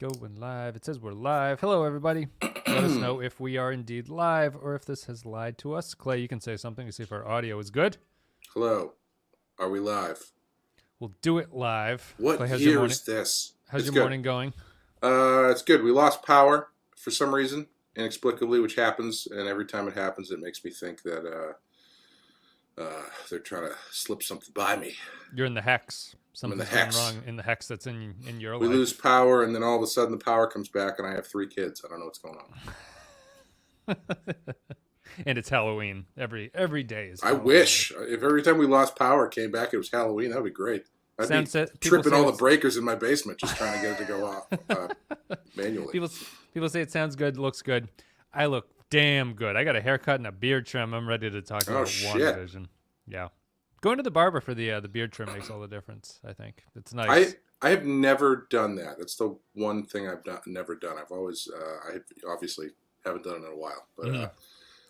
Going live. It says we're live. Hello, everybody. Let us know if we are indeed live or if this has lied to us. Clay, you can say something to see if our audio is good. Hello. Are we live? We'll do it live. What Clay, year is this? How's your morning going? It's good. We lost power for some reason, inexplicably, which happens, and every time it happens, it makes me think that they're trying to slip something by me. You're in the hex. Something's going wrong in the hex that's in your life. We lose power, and then all of a sudden the power comes back, and I have 3 kids. I don't know what's going on. And it's Halloween. Every day is Halloween. I wish. If every time we lost power it came back, it was Halloween, that would be great. I'd be tripping all the breakers in my basement just trying to get it to go off manually. People say it sounds good, looks good. I look damn good. I got a haircut and a beard trim. I'm ready to talk about WandaVision. Yeah. Going to the barber for the beard trim makes all the difference, I think. It's nice. I have never done that. That's the one thing I've never done. I've always, I obviously haven't done it in a while. But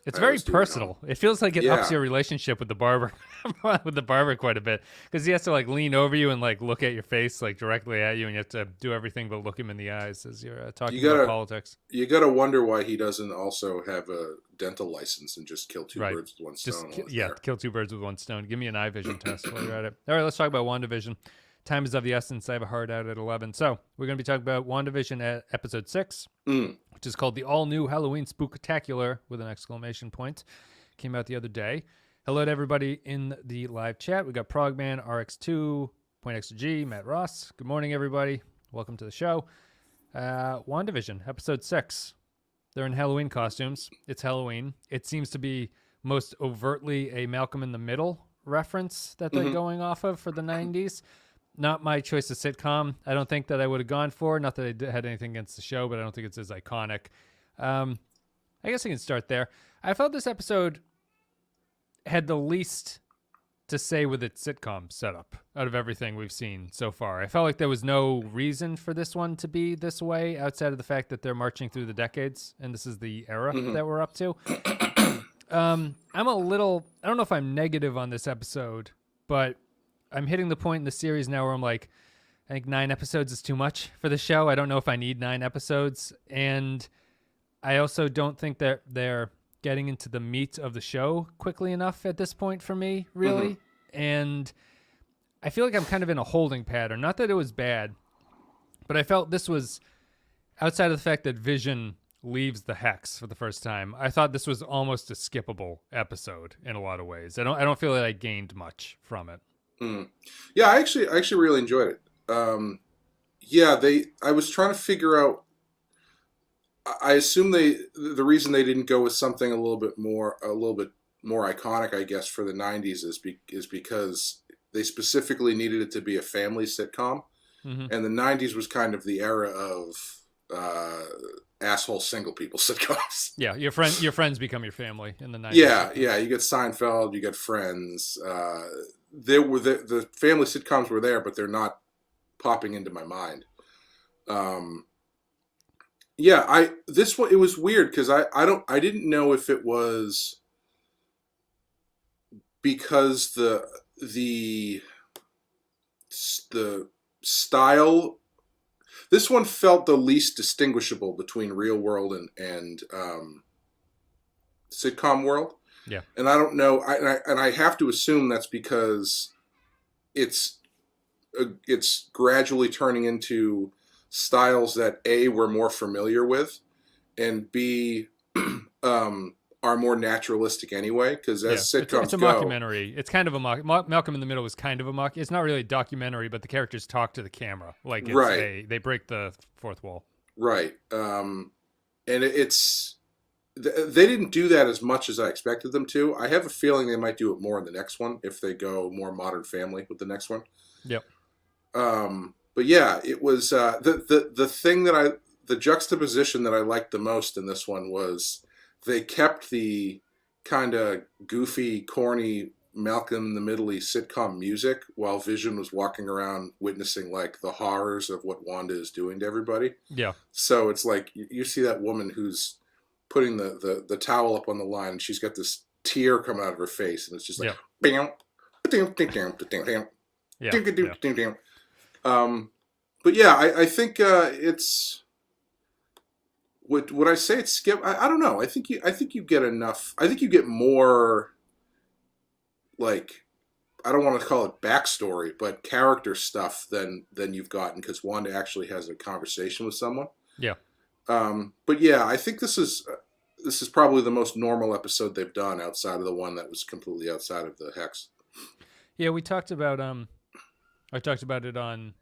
it's very personal. It feels like it ups your relationship with the barber, quite a bit, because he has to like lean over you and like look at your face like directly at you, and you have to do everything but look him in the eyes as you're talking about politics. You gotta wonder why he doesn't also have a dental license and just kill two birds with one stone. Kill 2 birds with 1 stone. Give me an eye vision test while you're at it. All right, let's talk about WandaVision. Time is of the essence. I have a hard out at 11. So we're going to be talking about WandaVision at episode 6, which is called the all-new Halloween Spooktacular with an exclamation point. Came out the other day. Hello to everybody in the live chat. We got Progman, RX2, PointXG, Matt Ross. Good morning, everybody. Welcome to the show. WandaVision, episode 6. They're in Halloween costumes. It's Halloween. It seems to be most overtly a Malcolm in the Middle reference that they're going off of for the 90s. Not my choice of sitcom. I don't think that I would have gone for. Not that I had anything against the show, but I don't think it's as iconic. I guess I can start there. I felt this episode had the least to say with its sitcom setup out of everything we've seen so far. I felt like there was no reason for this one to be this way outside of the fact that they're marching through the decades, and this is the era that we're up to. I'm a little... I don't know if I'm negative on this episode, but I'm hitting the point in the series now where I'm like, I think 9 episodes is too much for the show. I don't know if I need 9 episodes. And I also don't think that they're getting into the meat of the show quickly enough at this point for me, really. And I feel like I'm kind of in a holding pattern. Not that it was bad, but I felt this was, outside of the fact that Vision leaves the Hex for the first time, I thought this was almost a skippable episode in a lot of ways. I don't feel that I gained much from it. Yeah, I actually really enjoyed it. I was trying to figure out. I assume the reason they didn't go with something a little bit more iconic, I guess, for the 90s is because they specifically needed it to be a family sitcom, and the 90s was kind of the era of asshole single people sitcoms. Yeah, your friends become your family in the 90s. Yeah, you get Seinfeld, you get Friends. There were the family sitcoms were there, but they're not popping into my mind. This one, it was weird because I didn't know if it was because the style. This one felt the least distinguishable between real world and sitcom world. Yeah, and I don't know, and I have to assume that's because it's gradually turning into styles that A, we're more familiar with, and B, are more naturalistic anyway. Because as sitcoms it's a mockumentary. It's kind of a Malcolm in the Middle was kind of a mock. It's not really a documentary, but the characters talk to the camera, like they break the fourth wall. Right, and it's. They didn't do that as much as I expected them to. I have a feeling they might do it more in the next one if they go more Modern Family with the next one. Yep. But yeah, it was the thing that the juxtaposition that I liked the most in this one was they kept the kind of goofy, corny Malcolm in the Middle-y sitcom music while Vision was walking around witnessing like the horrors of what Wanda is doing to everybody. Yeah. So it's like you see that woman who's putting the towel up on the line, and she's got this tear coming out of her face, and it's just like, but yeah, I think it's would I say it's skip? I don't know. I think you get enough. I think you get more, like, I don't want to call it backstory, but character stuff than you've gotten, because Wanda actually has a conversation with someone. Yeah. But yeah, I think this is probably the most normal episode they've done outside of the one that was completely outside of the hex. Yeah, we talked about I talked about it on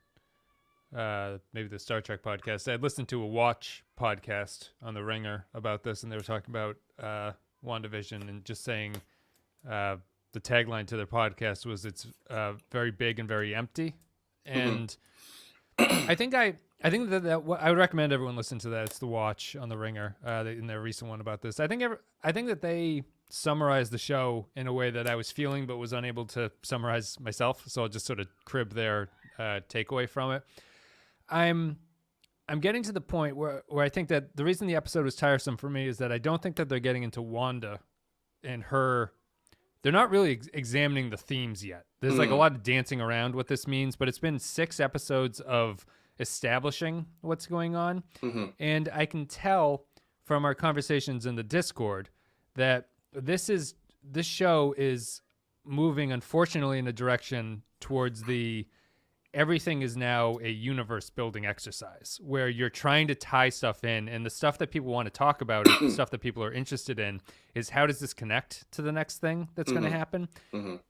maybe the Star Trek podcast. I had listened to a Watch podcast on the Ringer about this, and they were talking about WandaVision and just saying the tagline to their podcast was it's very big and very empty. And I think that I would recommend everyone listen to that. It's the Watch on the Ringer in their recent one about this. I think that they summarized the show in a way that I was feeling but was unable to summarize myself. So I'll just sort of crib their takeaway from it. I'm getting to the point where I think that the reason the episode was tiresome for me is that I don't think that they're getting into Wanda and her. They're not really examining the themes yet. There's like a lot of dancing around what this means, but it's been 6 episodes of establishing what's going on. And I can tell from our conversations in the Discord that this show is moving, unfortunately, in a direction towards everything is now a universe building exercise where you're trying to tie stuff in, and the stuff that people want to talk about, or the stuff that people are interested in, is how does this connect to the next thing that's going to happen?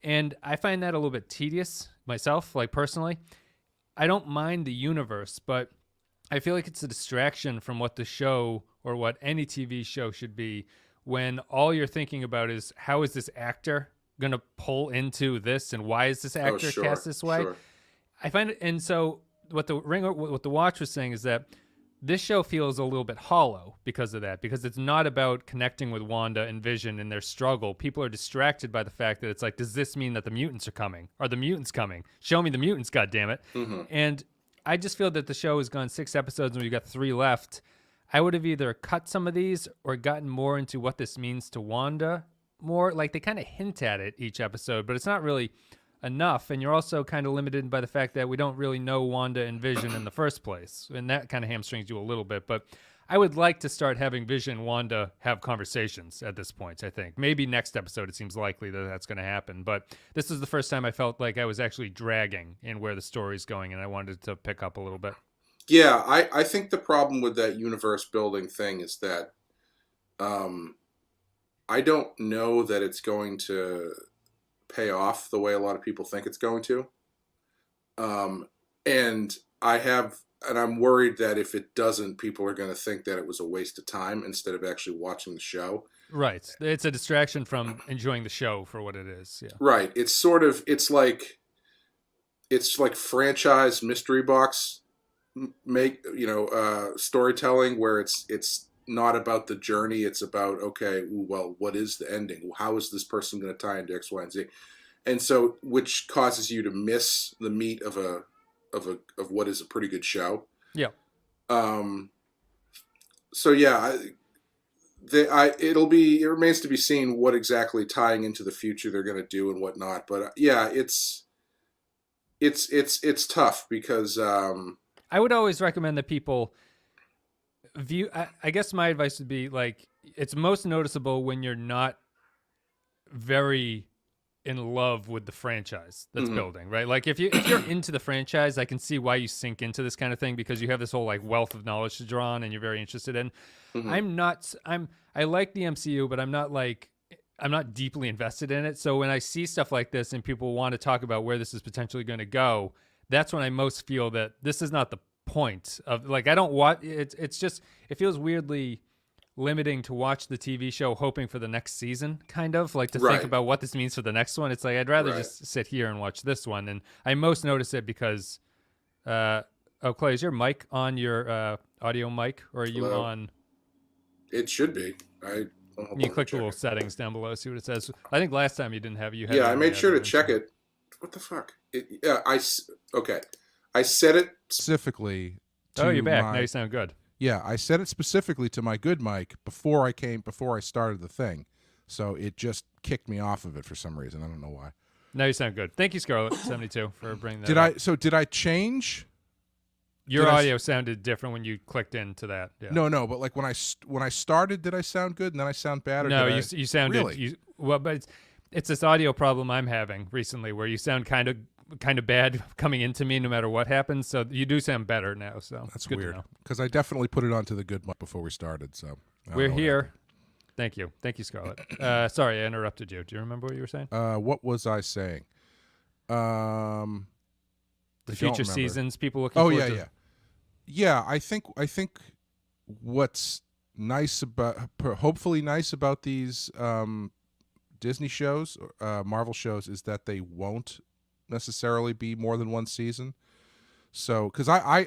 And I find that a little bit tedious myself, like personally. I don't mind the universe, but I feel like it's a distraction from what the show or what any TV show should be, when all you're thinking about is how is this actor going to pull into this, and why is this actor cast this way? Sure. I find it, and so what the Watch was saying is that this show feels a little bit hollow because of that, because it's not about connecting with Wanda and Vision and their struggle. People are distracted by the fact that it's like, does this mean that the mutants are coming? Are the mutants coming? Show me the mutants, goddammit. And I just feel that the show has gone 6 episodes and we've got 3 left. I would have either cut some of these or gotten more into what this means to Wanda more. Like, they kind of hint at it each episode, but it's not really enough. And you're also kind of limited by the fact that we don't really know Wanda and Vision in the first place, and that kind of hamstrings you a little bit. But I would like to start having Vision and Wanda have conversations at this point. I think maybe next episode it seems likely that that's going to happen, but this is the first time I felt like I was actually dragging in where the story's going, and I wanted to pick up a little bit. Yeah, I think the problem with that universe building thing is that I don't know that it's going to pay off the way a lot of people think it's going to. And I'm worried that if it doesn't, people are going to think that it was a waste of time instead of actually watching the show. Right. It's a distraction from enjoying the show for what it is. Yeah. Right. It's like franchise mystery box storytelling, where it's not about the journey. It's about, okay, well, what is the ending? How is this person going to tie into X, Y, and Z? And so, which causes you to miss the meat of what is a pretty good show. Yeah. So yeah, it remains to be seen what exactly tying into the future they're going to do and whatnot. But yeah, it's tough because I would always recommend that people view. I guess my advice would be, like, it's most noticeable when you're not very in love with the franchise that's building, right? Like if you're into the franchise, I can see why you sink into this kind of thing, because you have this whole like wealth of knowledge to draw on and you're very interested in. I like the MCU, but I'm not deeply invested in it. So when I see stuff like this and people want to talk about where this is potentially going to go, that's when I most feel that this is not the point of, like, I don't watch it. It's just, it feels weirdly limiting to watch the TV show hoping for the next season, kind of like to think about what this means for the next one. It's like, I'd rather just sit here and watch this one. And I most notice it because Clay, is your mic on, your audio mic, or are you on? It should be. You click the little settings down below, see what it says. I think last time you didn't have you had I made sure to check it. What the fuck? I set it specifically to you're back. Now you sound good. Yeah, I set it specifically to my good mic before I started the thing. So it just kicked me off of it for some reason. I don't know why. Now you sound good. Thank you, Scarlet 72, for bringing that up. Did I change Your audio sounded different when you clicked into that. Yeah. No, but like when I started, did I sound good and then I sound bad? Or no, you sounded really? But it's this audio problem I'm having recently where you sound kind of bad coming into me no matter what happens. So you do sound better now. So that's good weird because I definitely put it onto the good mic before we started. So we're here. Thank you, Scarlett. Sorry, I interrupted you. Do you remember what you were saying? What was I saying? The future seasons, people looking forward to. Yeah, I think what's nice about, hopefully nice about these Disney shows, Marvel shows, is that they won't necessarily be more than one season. So, because I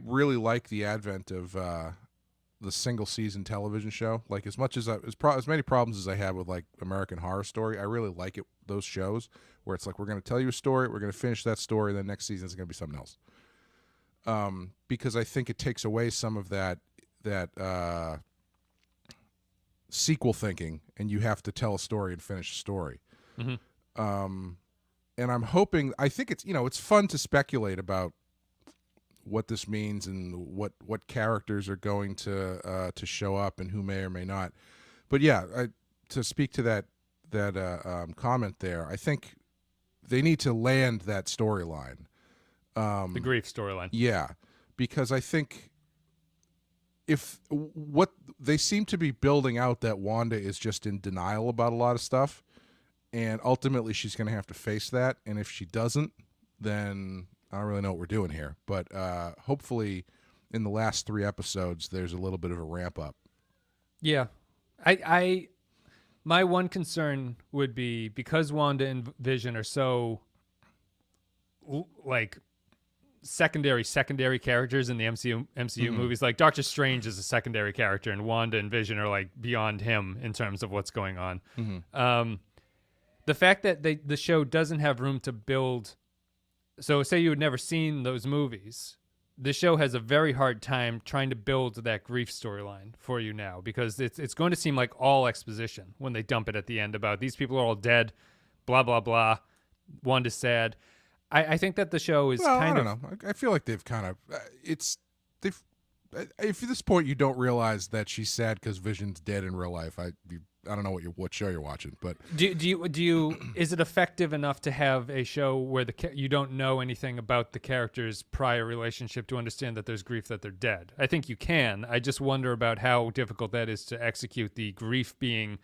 really like the advent of the single season television show. Like as much as as many problems as I have with like American Horror Story, I really like those shows where it's like we're going to tell you a story, we're going to finish that story, then next season is going to be something else. Because I think it takes away some of that sequel thinking, and you have to tell a story and finish a story. Mm-hmm. And I'm hoping. I think it's fun to speculate about what this means and what characters are going to show up and who may or may not. But yeah, to speak to that comment there, I think they need to land that storyline. The grief storyline. Yeah, because I think if what they seem to be building out that Wanda is just in denial about a lot of stuff, and ultimately she's going to have to face that. And if she doesn't, then I don't really know what we're doing here. But hopefully in the last 3 episodes, there's a little bit of a ramp up. Yeah. My one concern would be because Wanda and Vision are so like secondary characters in the MCU mm-hmm. movies. Like Doctor Strange is a secondary character, and Wanda and Vision are like beyond him in terms of what's going on. Mm-hmm. The fact that the show doesn't have room to build. So say you had never seen those movies, the show has a very hard time trying to build that grief storyline for you now, because it's going to seem like all exposition when they dump it at the end about these people are all dead, blah, blah, blah. Wanda's sad. I think that the show is I don't know. I feel like they've kind of if at this point you don't realize that she's sad because Vision's dead in real life, I don't know what show you're watching, but do you is it effective enough to have a show where you don't know anything about the character's prior relationship to understand that there's grief that they're dead? I think you can. I just wonder about how difficult that is to execute, the grief being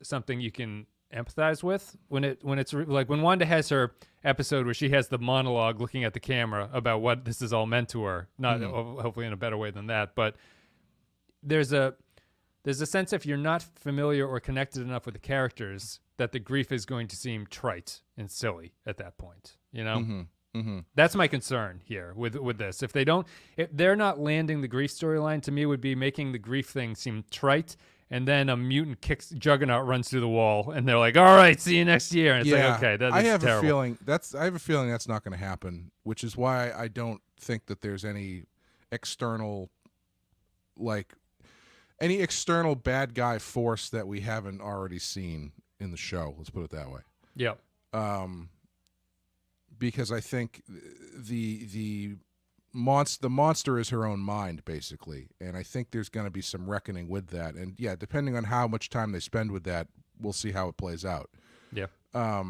something you can empathize with when it's like when Wanda has her episode where she has the monologue looking at the camera about what this is all meant to her, not mm-hmm. hopefully in a better way than that, but there's a sense if you're not familiar or connected enough with the characters that the grief is going to seem trite and silly at that point, you know? Mm-hmm. Mm-hmm. That's my concern here with this. If they're not landing the grief storyline, to me would be making the grief thing seem trite, and then a mutant Juggernaut runs through the wall, and they're like, "All right, see you next year." And it's like, okay, that's I have terrible. I have a feeling that's not going to happen, which is why I don't think that there's any external bad guy force that we haven't already seen in the show. Let's put it that way. Yeah. Because I think the monster is her own mind, basically, and I think there's going to be some reckoning with that. And yeah, depending on how much time they spend with that, we'll see how it plays out. Yeah. I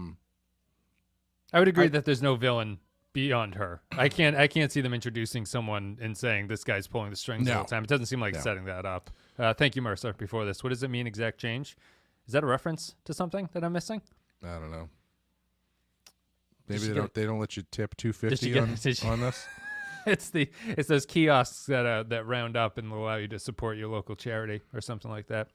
would agree that there's no villain beyond her. I can't see them introducing someone and saying this guy's pulling the strings all the time. It doesn't seem like setting that up. Thank you, Mercer. Before this, what does it mean, exact change? Is that a reference to something that I'm missing? I don't know. Maybe they don't let you tip $2.50 on this. It's those kiosks that round up and will allow you to support your local charity or something like that.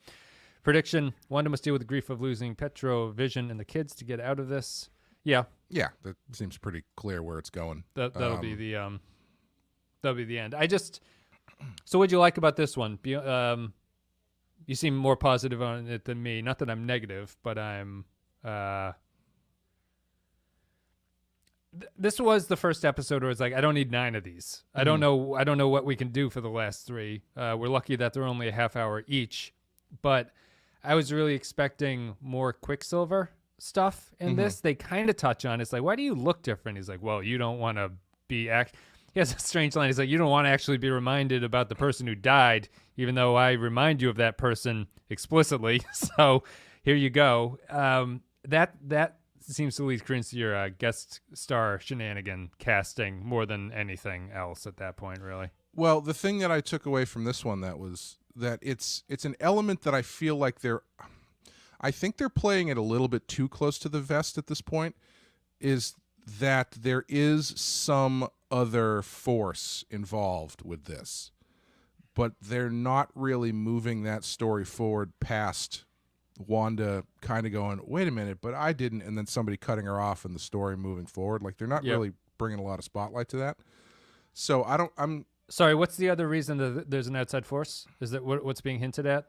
Prediction: Wanda must deal with the grief of losing Petro, Vision, and the kids to get out of this. Yeah, that seems pretty clear where it's going. That'll be the end. So what'd you like about this one? You seem more positive on it than me. Not that I'm negative, but I'm. This was the first episode where it's like, I don't need 9 of these. Mm-hmm. I don't know what we can do for the last 3. We're lucky that they're only a half hour each, but I was really expecting more Quicksilver stuff in mm-hmm. this. They kind of touch on it's like, why do you look different? He's like, well, you don't want to be he has a strange line. He's like, you don't want to actually be reminded about the person who died, even though I remind you of that person explicitly. So here you go. That seems to lead credence to your guest star shenanigan casting more than anything else at that point, really. Well, the thing that I took away from this one was that it's an element that I feel like I think they're playing it a little bit too close to the vest at this point, is that there is some other force involved with this, but they're not really moving that story forward past Wanda kind of going, wait a minute, but I didn't, and then somebody cutting her off and the story moving forward. Like, they're not really bringing a lot of spotlight to that. So Sorry, what's the other reason that there's an outside force? Is that what's being hinted at?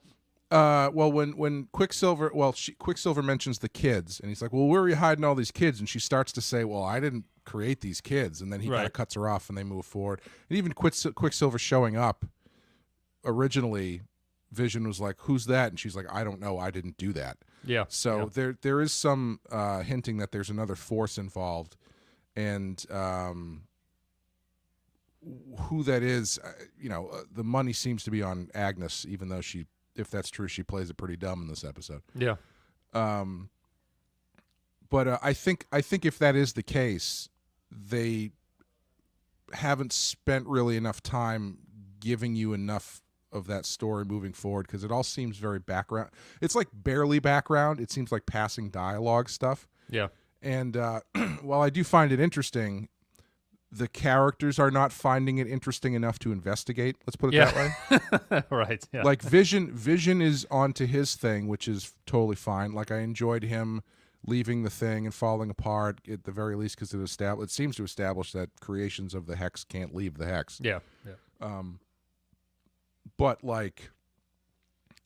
Well, when Quicksilver, Quicksilver mentions the kids, and he's like, well, where are you hiding all these kids? And she starts to say, well, I didn't create these kids. And then he kind of cuts her off and they move forward. And even Quicksilver showing up, originally, Vision was like, who's that? And she's like, I don't know. I didn't do that. Yeah. So there is some hinting that there's another force involved. And who that is, the money seems to be on Agnes, even though if that's true, she plays it pretty dumb in this episode. Yeah. But I think if that is the case, they haven't spent really enough time giving you enough of that story moving forward, because it all seems very background. It's like barely background. It seems like passing dialogue stuff. Yeah. And while I do find it interesting, the characters are not finding it interesting enough to investigate. Let's put it that way. Right. Yeah. Like Vision is onto his thing, which is totally fine. Like, I enjoyed him leaving the thing and falling apart at the very least, because it seems to establish that creations of the Hex can't leave the Hex. Yeah. Yeah. But like,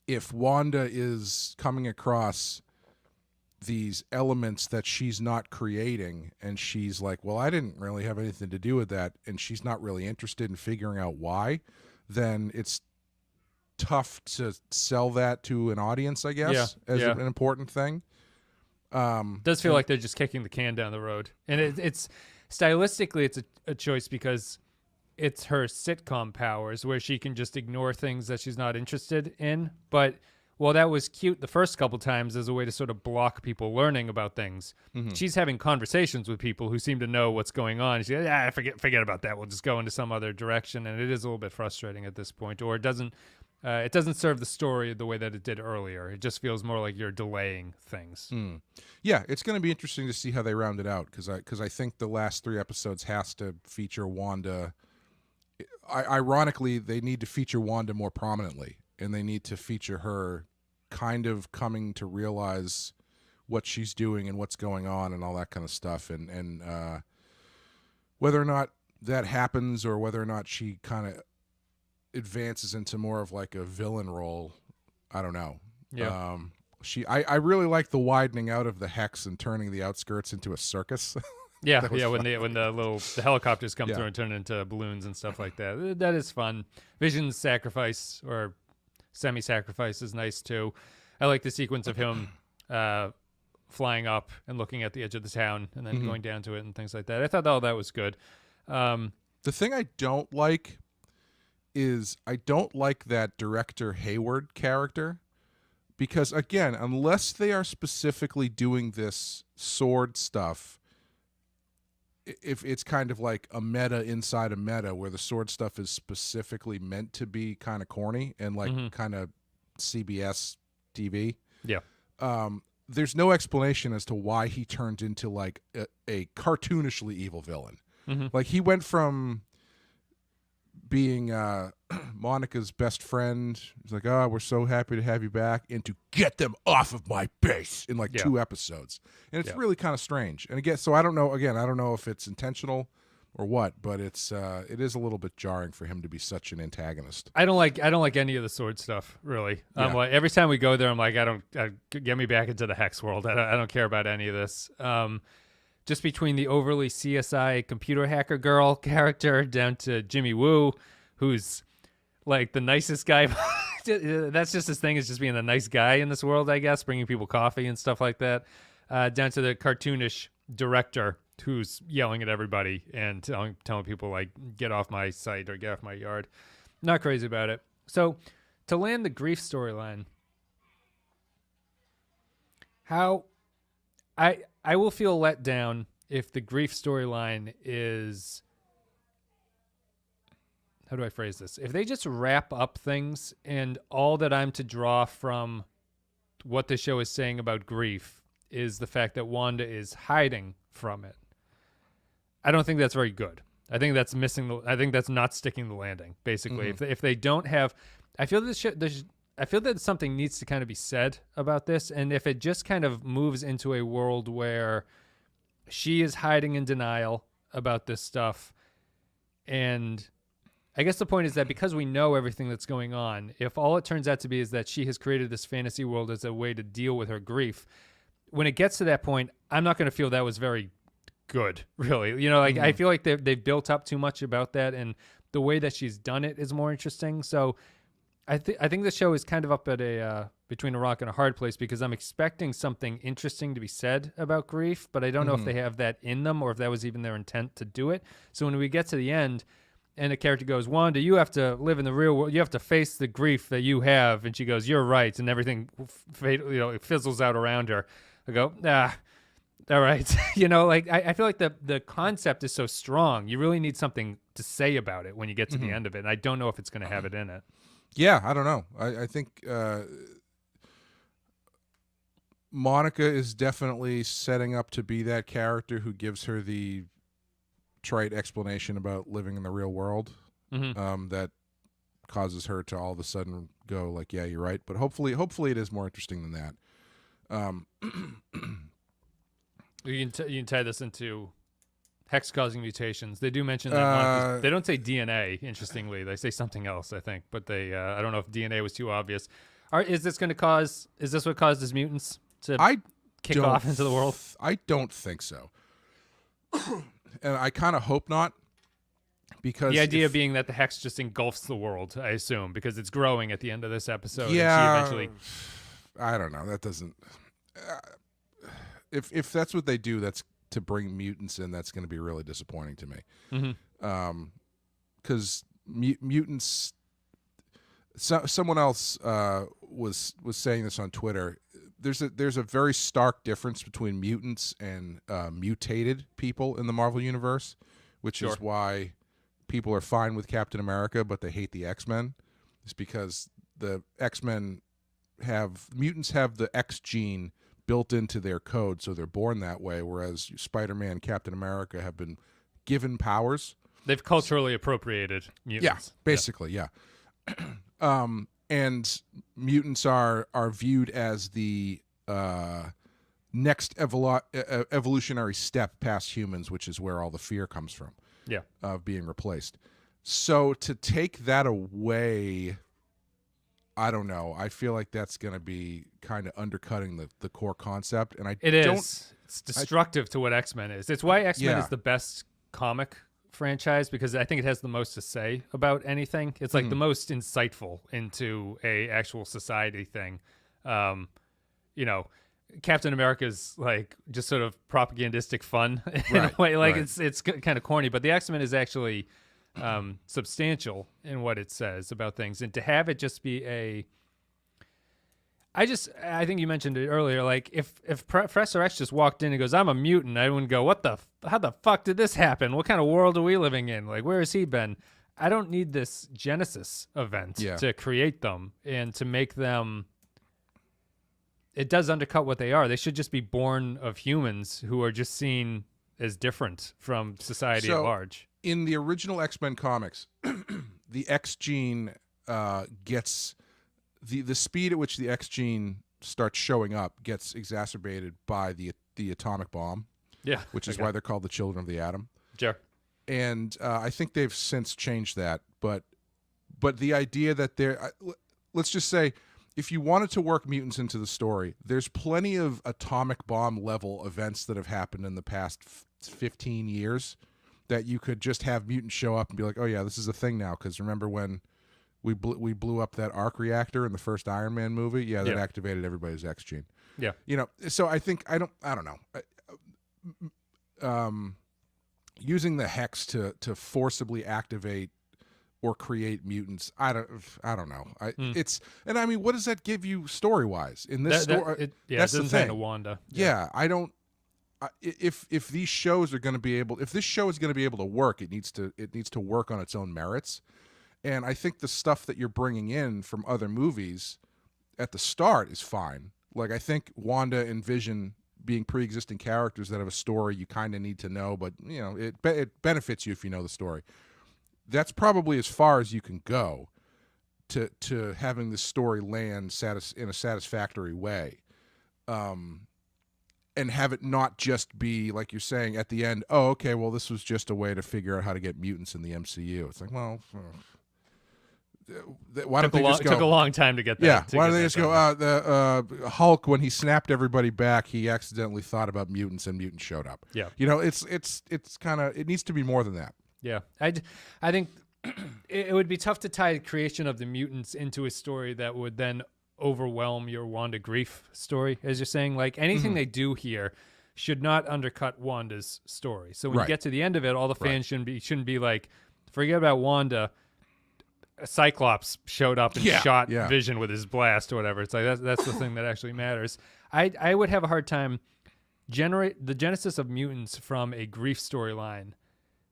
if Wanda is coming across these elements that she's not creating, and she's like, well, I didn't really have anything to do with that, and she's not really interested in figuring out why, then it's tough to sell that to an audience, I guess, as an important thing. It does feel like they're just kicking the can down the road. And it's stylistically, it's a choice, because it's her sitcom powers where she can just ignore things that she's not interested in. But well, that was cute the first couple times as a way to sort of block people learning about things. Mm-hmm. She's having conversations with people who seem to know what's going on. She's like, forget about that. We'll just go into some other direction. And it is a little bit frustrating at this point. Or it doesn't serve the story the way that it did earlier. It just feels more like you're delaying things. Yeah, it's going to be interesting to see how they round it out, because I think the last 3 episodes has to feature Wanda. Ironically, they need to feature Wanda more prominently, and they need to feature her kind of coming to realize what she's doing and what's going on and all that kind of stuff. And whether or not that happens, or whether or not she kind of advances into more of like a villain role, I don't know. Yeah. I really like the widening out of the Hex and turning the outskirts into a circus. Yeah, when the helicopters come through and turn into balloons and stuff like that. That is fun. Vision's sacrifice or semi-sacrifice is nice too. I like the sequence of him flying up and looking at the edge of the town and then going down to it and things like that. I thought all that was good. The thing I don't like is I don't like that Director Hayward character, because again, unless they are specifically doing this S.W.O.R.D stuff, if it's kind of like a meta inside a meta where the S.W.O.R.D stuff is specifically meant to be kind of corny and like kind of CBS TV. Yeah. There's no explanation as to why he turned into like a cartoonishly evil villain. Like, he went from being Monica's best friend, he's like, oh, we're so happy to have you back, and to get them off of my base in like 2 episodes. And it's really kind of strange. And again, so I don't know if it's intentional or what, but it is a little bit jarring for him to be such an antagonist. I don't like any of the S.W.O.R.D stuff, really. I'm like, every time we go there, I'm like, get me back into the Hex world. I don't care about any of this. Just between the overly CSI computer hacker girl character down to Jimmy Woo, who's like the nicest guy. That's just his thing, is just being a nice guy in this world, I guess, bringing people coffee and stuff like that. Down to the cartoonish director who's yelling at everybody and telling people like, get off my site or get off my yard. Not crazy about it. So to land the grief storyline, how I will feel let down if the grief storyline is, how do I phrase this? If they just wrap up things and all that I'm to draw from what the show is saying about grief is the fact that Wanda is hiding from it, I don't think that's very good. I think that's I think that's not sticking the landing. Basically, if they don't have, I feel I feel that something needs to kind of be said about this, and if it just kind of moves into a world where she is hiding in denial about this stuff, and I guess the point is that because we know everything that's going on, if all it turns out to be is that she has created this fantasy world as a way to deal with her grief, when it gets to that point, I'm not going to feel that was very good, really. You know, like I feel like they've built up too much about that, and the way that she's done it is more interesting. So I think the show is kind of up at a between a rock and a hard place, because I'm expecting something interesting to be said about grief, but I don't know if they have that in them or if that was even their intent to do it. So when we get to the end and a character goes, Wanda, you have to live in the real world, you have to face the grief that you have, and she goes, you're right, and everything it fizzles out around her. I go, all right. You know, like I feel like the concept is so strong. You really need something to say about it when you get to the end of it. And I don't know if it's going to have it in it. Yeah, I don't know. I think Monica is definitely setting up to be that character who gives her the trite explanation about living in the real world that causes her to all of a sudden go like, yeah, you're right. But hopefully it is more interesting than that. You can tie this into hex-causing mutations. They do mention that they don't say DNA, interestingly. They say something else, I think. But they I don't know if DNA was too obvious. Is this what causes mutants to kick off into the world? I don't think so. And I kind of hope not. Because the idea being that the hex just engulfs the world, I assume, because it's growing at the end of this episode. Yeah. And she eventually... I don't know. That doesn't... If that's what they do, that's to bring mutants in, that's going to be really disappointing to me. Because mutants... someone else was saying this on Twitter. There's a very stark difference between mutants and mutated people in the Marvel Universe, which is why people are fine with Captain America, but they hate the X-Men. It's because the X-Men mutants have the X gene built into their code, so they're born that way, whereas Spider-Man, Captain America have been given powers. They've culturally appropriated mutants. Yeah, basically, yeah. And mutants are viewed as the next evolutionary step past humans, which is where all the fear comes from. Yeah, of being replaced. So to take that away, I don't know. I feel like that's going to be kind of undercutting the core concept, and It's destructive to what X-Men is. It's why X-Men is the best comic franchise, because I think it has the most to say about anything. It's like the most insightful into a actual society thing. You know, Captain America's like just sort of propagandistic fun in a way. Like it's kind of corny, but the X-Men is actually substantial in what it says about things, and to have it just be I think you mentioned it earlier. Like if Professor X just walked in and goes, "I'm a mutant," I wouldn't go, how the fuck did this happen? What kind of world are we living in? Like, where has he been? I don't need this Genesis event to create them and to make them. It does undercut what they are. They should just be born of humans who are just seen as different from society at large. In the original X-Men comics, the X gene gets the speed at which the X gene starts showing up gets exacerbated by the atomic bomb. Yeah, which is why they're called the Children of the Atom. Sure. And I think they've since changed that, but the idea that let's just say, if you wanted to work mutants into the story, there's plenty of atomic bomb level events that have happened in the past 15 years that you could just have mutants show up and be like, oh yeah, this is a thing now. Because remember when we blew up that arc reactor in the first Iron Man movie? Yeah, that activated everybody's X gene. Yeah. You know, so I think I don't know. using the hex to forcibly activate or create mutants. I don't know. I mean, what does that give you story wise in this story? That's the thing. Wanda. Yeah, I don't. If these shows are going to be able, if this show is going to be able to work, it needs to work on its own merits. And I think the stuff that you're bringing in from other movies at the start is fine. Like, I think Wanda and Vision being pre-existing characters that have a story you kind of need to know, but it benefits you if you know the story. That's probably as far as you can go to having this story land in a satisfactory way, and have it not just be like you're saying at the end. Oh, okay, well, this was just a way to figure out how to get mutants in the MCU. It's like, well, why don't they just go? Took a long time to get that. Yeah, why don't they just go? The Hulk, when he snapped everybody back, he accidentally thought about mutants, and mutants showed up. Yeah, it's kind of, it needs to be more than that. Yeah, I think it would be tough to tie the creation of the mutants into a story that would then overwhelm your Wanda grief story, as you're saying. Like, anything they do here should not undercut Wanda's story. So when you get to the end of it, all the fans shouldn't be like, forget about Wanda. A Cyclops showed up and shot Vision with his blast or whatever. It's like that's the thing that actually matters. I would have a hard time generate the genesis of mutants from a grief storyline.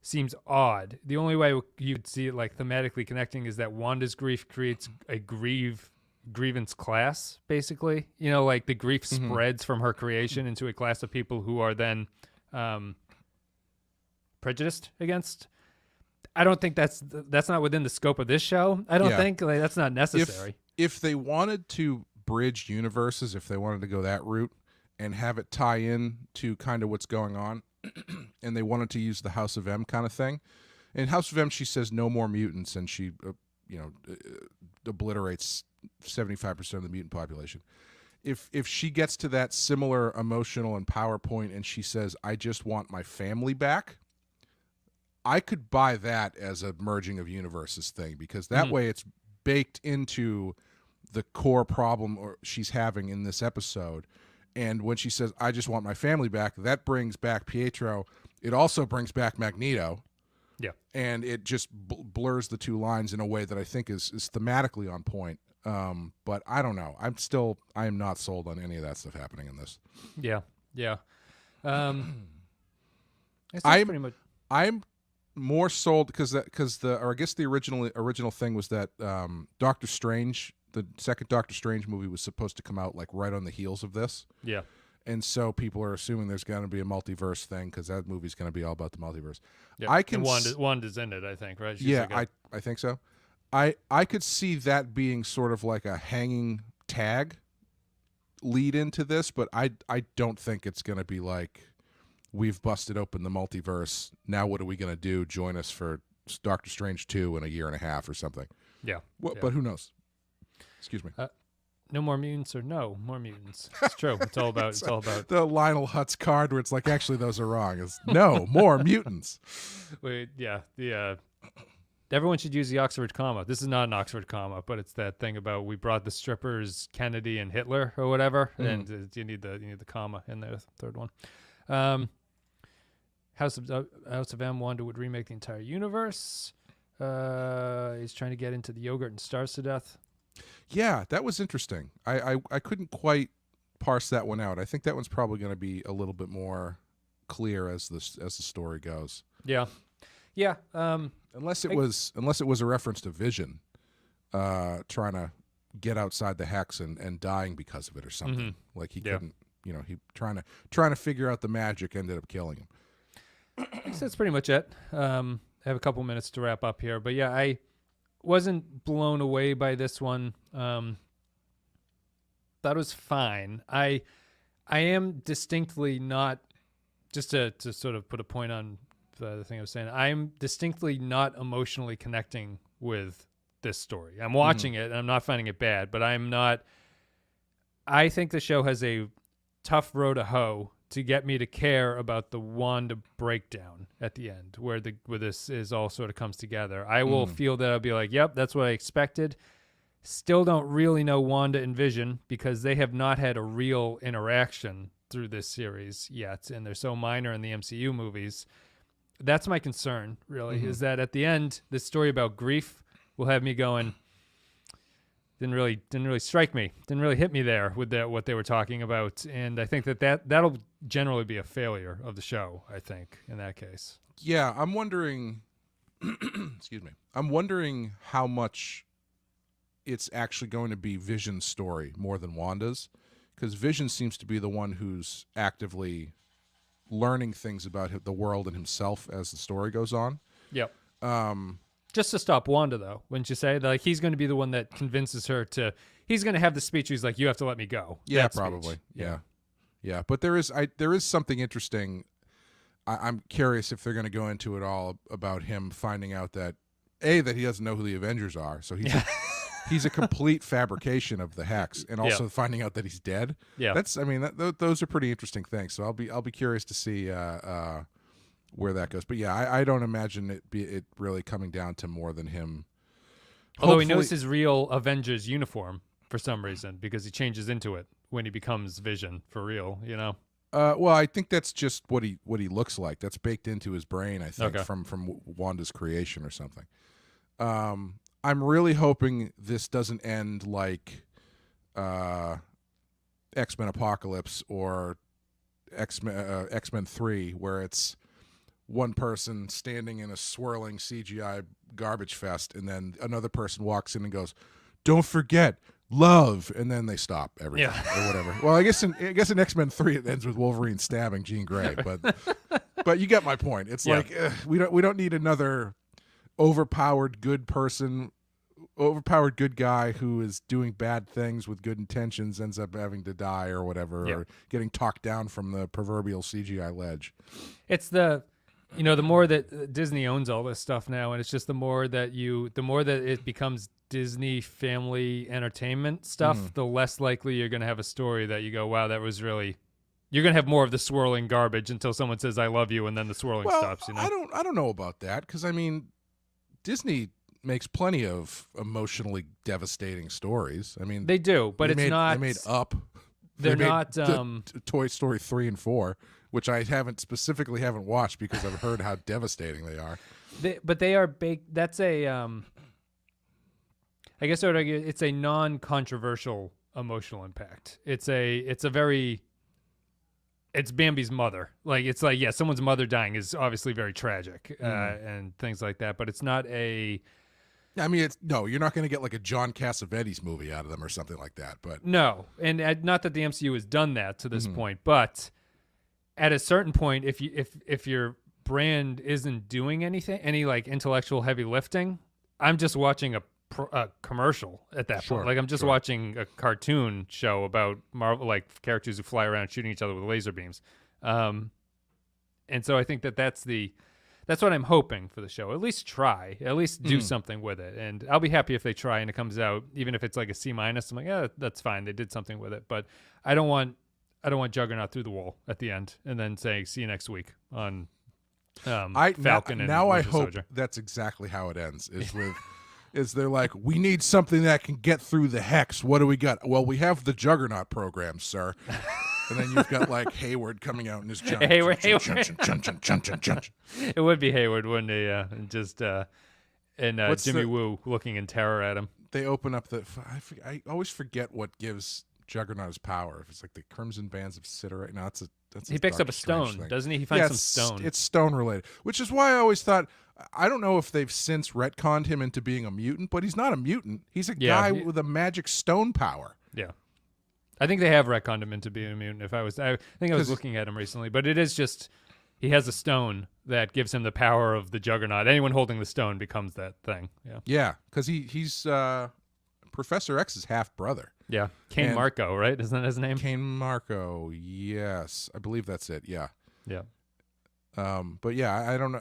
Seems odd. The only way you could see it like thematically connecting is that Wanda's grief creates a grievance class, basically. Like the grief spreads from her creation into a class of people who are then prejudiced against. I don't think that's not within the scope of this show. I don't think that's not necessary. If they wanted to bridge universes, if they wanted to go that route and have it tie in to kind of what's going on, and they wanted to use the House of M kind of thing. In House of M, she says no more mutants, and she obliterates 75% of the mutant population. If she gets to that similar emotional and power point, and she says, I just want my family back, I could buy that as a merging of universes thing, because that way it's baked into the core problem she's having in this episode. And when she says, I just want my family back, that brings back Pietro. It also brings back Magneto. Yeah. And it just blurs the two lines in a way that I think is thematically on point. But I don't know. I am not sold on any of that stuff happening in this. Yeah. Yeah. I'm more sold because I guess the original thing was that Doctor Strange, the second Doctor Strange movie, was supposed to come out like right on the heels of this. Yeah. And so people are assuming there's going to be a multiverse thing because that movie's going to be all about the multiverse. Yeah. And Wanda's in it, I think, right? She's I think so. I could see that being sort of like a hanging tag lead into this, but I don't think it's going to be like, we've busted open the multiverse. Now what are we going to do? Join us for Doctor Strange 2 in a year and a half or something. Yeah. But who knows? Excuse me. No more mutants or no more mutants. It's true. It's all about. It's all about the Lionel Hutz card where it's like, actually, those are wrong. It's no more mutants. Everyone should use the Oxford comma. This is not an Oxford comma, but it's that thing about we brought the strippers, Kennedy and Hitler or whatever, and you need the comma in there. The third one. House of M. Wanda would remake the entire universe. He's trying to get into the yogurt and starves to death. Yeah, that was interesting. I couldn't quite parse that one out. I think that one's probably going to be a little bit more clear as the story goes. Yeah. Unless it was a reference to Vision, trying to get outside the hex and dying because of it or something. Like he couldn't. He trying to figure out the magic ended up killing him. So that's pretty much it. I have a couple minutes to wrap up here, but yeah, I wasn't blown away by this one. Thought it was fine. I am distinctly not, just to sort of put a point on the thing I was saying, I'm distinctly not emotionally connecting with this story. I'm watching it and I'm not finding it bad, but I'm not. I think the show has a tough row to hoe to get me to care about the Wanda breakdown at the end, where this is all sort of comes together. I will feel that I'll be like, yep, that's what I expected. Still don't really know Wanda and Vision because they have not had a real interaction through this series yet, and they're so minor in the MCU movies. That's my concern, really, is that at the end, this story about grief will have me going, didn't really strike me, didn't really hit me there with what they were talking about, and I think that'll generally be a failure of the show, I think, in that case. Yeah, I'm wondering, excuse me, I'm wondering how much it's actually going to be Vision's story more than Wanda's, because Vision seems to be the one who's actively learning things about the world and himself as the story goes on. Yep. Just to stop Wanda, though, wouldn't you say? Like, he's going to be the one that convinces her to. He's going to have the speech. Where he's like, "You have to let me go." Yeah, that probably. Speech. Yeah. But there is something interesting. I'm curious if they're going to go into it all about him finding out that that he doesn't know who the Avengers are, so he's he's a complete fabrication of the Hex, and also finding out that he's dead. Yeah, those are pretty interesting things. So I'll be curious to see where that goes. But yeah, I don't imagine it really coming down to more than him. Although he knows his real Avengers uniform for some reason, because he changes into it when he becomes Vision for real. You know. Well, I think that's just what he looks like. That's baked into his brain, I think, from Wanda's creation or something. I'm really hoping this doesn't end like X-Men Apocalypse or X-Men 3, where it's one person standing in a swirling CGI garbage fest, and then another person walks in and goes, "Don't forget love," and then they stop everything or whatever. Well, I guess in X-Men 3 it ends with Wolverine stabbing Jean Grey, but you get my point. It's like we don't need another overpowered good guy who is doing bad things with good intentions, ends up having to die or whatever, or getting talked down from the proverbial CGI ledge. It's the more that Disney owns all this stuff now, and it's just the more that it becomes Disney family entertainment stuff, the less likely you're going to have a story that you go, wow, that was really. You're going to have more of the swirling garbage until someone says "I love you," and then the swirling stops. You know, I don't know about that, because I mean, Disney makes plenty of emotionally devastating stories. I mean, they do, but They made Up. They're not Toy Story 3 and 4, which I haven't watched because I've heard how devastating they are. But they are big. That's a I guess I would argue it's a non-controversial emotional impact. It's Bambi's mother. Like, it's like, yeah, someone's mother dying is obviously very tragic and things like that, but it's not a. I mean, you're not going to get like a John Cassavetes movie out of them or something like that. But no, and not that the MCU has done that to this point, but at a certain point, if your brand isn't doing anything, any like intellectual heavy lifting, I'm just watching a commercial at that point. Like, I'm just watching a cartoon show about Marvel, like characters who fly around shooting each other with laser beams. And so I think that's what I'm hoping for the show. At least try. At least do something with it. And I'll be happy if they try and it comes out, even if it's like a C-. I'm like, yeah, that's fine. They did something with it. But I don't want Juggernaut through the wall at the end and then saying, see you next week on Falcon and now I Winter hope Soldier. That's exactly how it ends. Is they're like, we need something that can get through the Hex. What do we got? Well, we have the Juggernaut program, sir. And then you've got like Hayward coming out in his giant. Hayward. It would be Hayward, wouldn't it? Yeah, and just Jimmy Woo looking in terror at him. They open up I always forget what gives Juggernaut his power. If it's like the Crimson Bands of Sidorak. No, he picks up a stone, doesn't he? He finds some stone. It's stone related, which is why I always thought. I don't know if they've since retconned him into being a mutant, but he's not a mutant. He's a guy with a magic stone power. Yeah. I think they have retconned him into being a mutant. I think I was looking at him recently, but it is just he has a stone that gives him the power of the Juggernaut. Anyone holding the stone becomes that thing. Yeah. Yeah, because he's Professor X's half brother. Yeah, Kane Marco, right? Isn't that his name? Kane Marco. Yes, I believe that's it. Yeah. Yeah. But yeah, I don't know.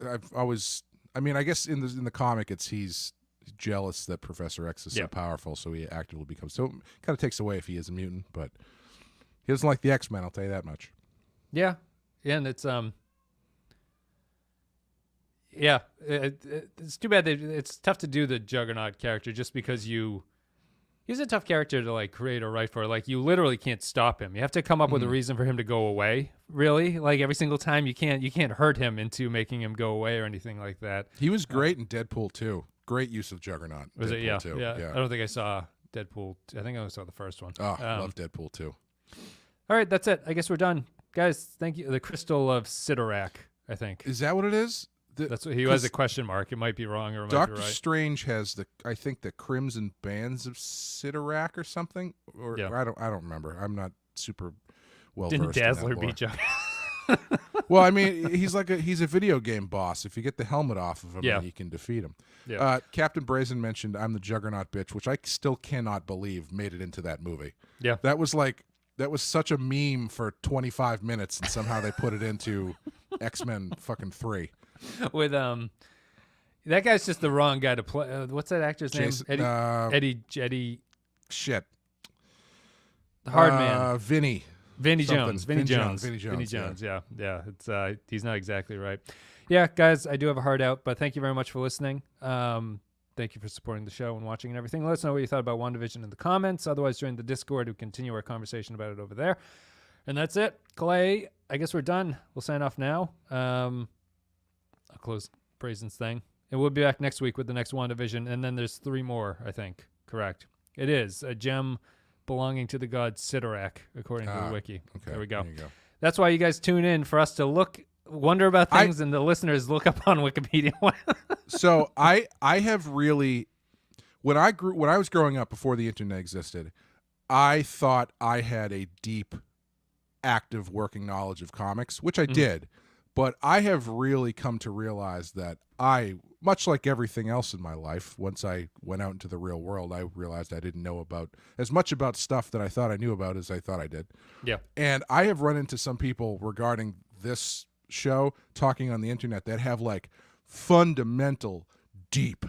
I've always. I mean, I guess in the comic, he's jealous that Professor X is so powerful, so he actively becomes. So it kind of takes away if he is a mutant, but he doesn't like the X-Men. I'll tell you that much. Yeah, and it's it's too bad it's tough to do the Juggernaut character just because you He's a tough character to like create or write for. Like you literally can't stop him. You have to come up with a reason for him to go away. Really, like every single time you can't hurt him into making him go away or anything like that. He was great in Deadpool 2. Great use of Juggernaut. Was Deadpool it? Yeah, 2. yeah. I don't think I saw Deadpool. I think I only saw the first one. Oh, I love Deadpool 2. All right, that's it. I guess we're done, guys. Thank you. The Crystal of Sidorak, I think. Is that what it is? That's what he has a question mark. It might be wrong or it might Doctor be right. Strange has I think the Crimson Bands of Sidorak or something. Or Yeah. I don't remember. I'm not super well Didn't versed Dazzler in that lore. beat you? Well, I mean, he's a video game boss. If you get the helmet off of him, Yeah. then you can defeat him. Yeah. Captain Brazen mentioned I'm the Juggernaut bitch, which I still cannot believe made it into that movie. Yeah. That was such a meme for 25 minutes, and somehow they put it into X-Men fucking 3. With that guy's just the wrong guy to play. What's that actor's name? Eddie. Shit. The Hard Man. Vinny Jones. Vinny Jones. Yeah. It's he's not exactly right. Yeah, guys, I do have a heart out, but thank you very much for listening. Thank you for supporting the show and watching and everything. Let us know what you thought about WandaVision in the comments. Otherwise, join the Discord to continue our conversation about it over there. And that's it. Clay, I guess we're done. We'll sign off now. I'll close Brazen's thing. And we'll be back next week with the next WandaVision. And then there's 3 more, I think. Correct. It is a gem belonging to the god Sidorak, according to the wiki. Okay, There we go. there you go. That's why you guys tune in, for us to wonder about things, and the listeners look up on Wikipedia. So I have really, when I was growing up before the internet existed, I thought I had a deep, active working knowledge of comics, which I did. But I have really come to realize that much like everything else in my life, once I went out into the real world, I realized I didn't know about as much about stuff that I thought I knew about as I thought I did. Yeah. And I have run into some people regarding this show talking on the internet that have like fundamental, deep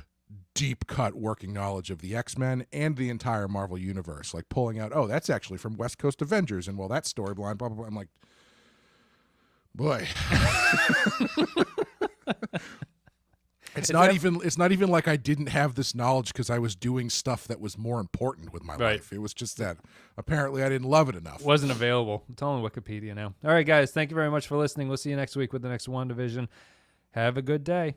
cut working knowledge of the X-Men and the entire Marvel universe, like pulling out, oh, that's actually from West Coast Avengers, and well, that storyline, blah, blah, blah. I'm like, boy. It's not even like I didn't have this knowledge because I was doing stuff that was more important with my life. It was just that apparently I didn't love it enough. Wasn't available. It's all on Wikipedia now. All right, guys. Thank you very much for listening. We'll see you next week with the next WandaVision. Have a good day.